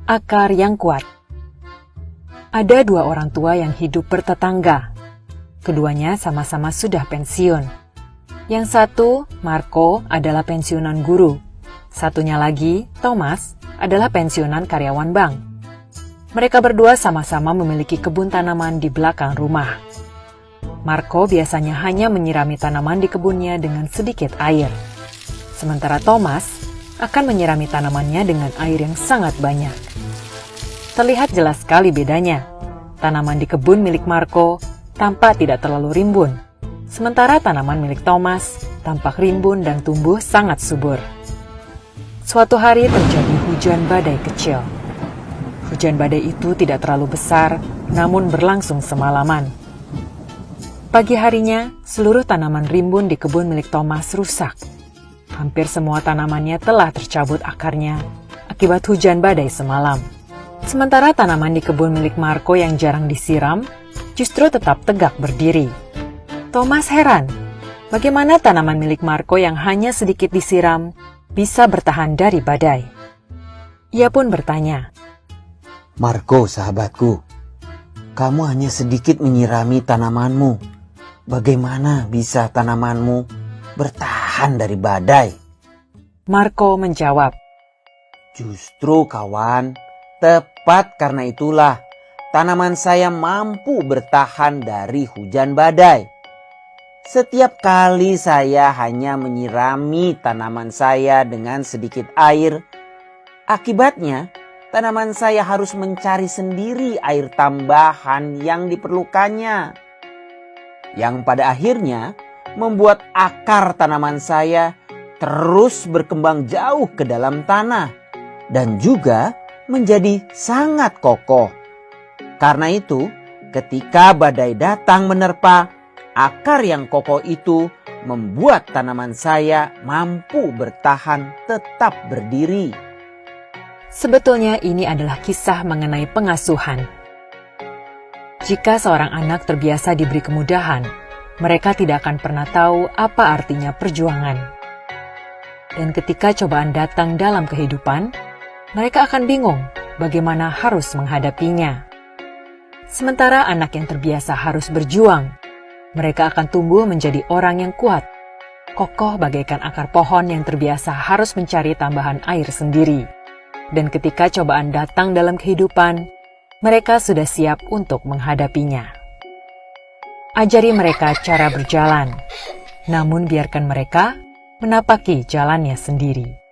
Akar yang kuat. Ada dua orang tua yang hidup bertetangga. Keduanya sama-sama sudah pensiun. Yang satu, Marco, adalah pensiunan guru. Satunya lagi, Thomas, adalah pensiunan karyawan bank. Mereka berdua sama-sama memiliki kebun tanaman di belakang rumah. Marco biasanya hanya menyirami tanaman di kebunnya dengan sedikit air. Sementara Thomas akan menyirami tanamannya dengan air yang sangat banyak. Terlihat jelas sekali bedanya. Tanaman di kebun milik Marco tampak tidak terlalu rimbun, sementara tanaman milik Thomas tampak rimbun dan tumbuh sangat subur. Suatu hari terjadi hujan badai kecil. Hujan badai itu tidak terlalu besar, namun berlangsung semalaman. Pagi harinya, seluruh tanaman rimbun di kebun milik Thomas rusak. Hampir semua tanamannya telah tercabut akarnya akibat hujan badai semalam. Sementara tanaman di kebun milik Marco yang jarang disiram justru tetap tegak berdiri. Thomas heran, bagaimana tanaman milik Marco yang hanya sedikit disiram bisa bertahan dari badai. Ia pun bertanya, "Marco, sahabatku, kamu hanya sedikit menyirami tanamanmu. Bagaimana bisa tanamanmu bertahan dari badai?" Marco menjawab, "Justru kawan, tepat karena itulah tanaman saya mampu bertahan dari hujan badai. Setiap kali saya hanya menyirami tanaman saya dengan sedikit air, akibatnya tanaman saya harus mencari sendiri air tambahan yang diperlukannya. Yang pada akhirnya membuat akar tanaman saya terus berkembang jauh ke dalam tanah dan juga menjadi sangat kokoh. Karena itu, ketika badai datang menerpa, akar yang kokoh itu membuat tanaman saya mampu bertahan tetap berdiri." sebetulnya ini adalah kisah mengenai pengasuhan. Jika seorang anak terbiasa diberi kemudahan, mereka tidak akan pernah tahu apa artinya perjuangan. Dan ketika cobaan datang dalam kehidupan, mereka akan bingung bagaimana harus menghadapinya. Sementara anak yang terbiasa harus berjuang, mereka akan tumbuh menjadi orang yang kuat, kokoh bagaikan akar pohon yang terbiasa harus mencari tambahan air sendiri. Dan ketika cobaan datang dalam kehidupan, mereka sudah siap untuk menghadapinya. Ajari mereka cara berjalan, namun biarkan mereka menapaki jalannya sendiri.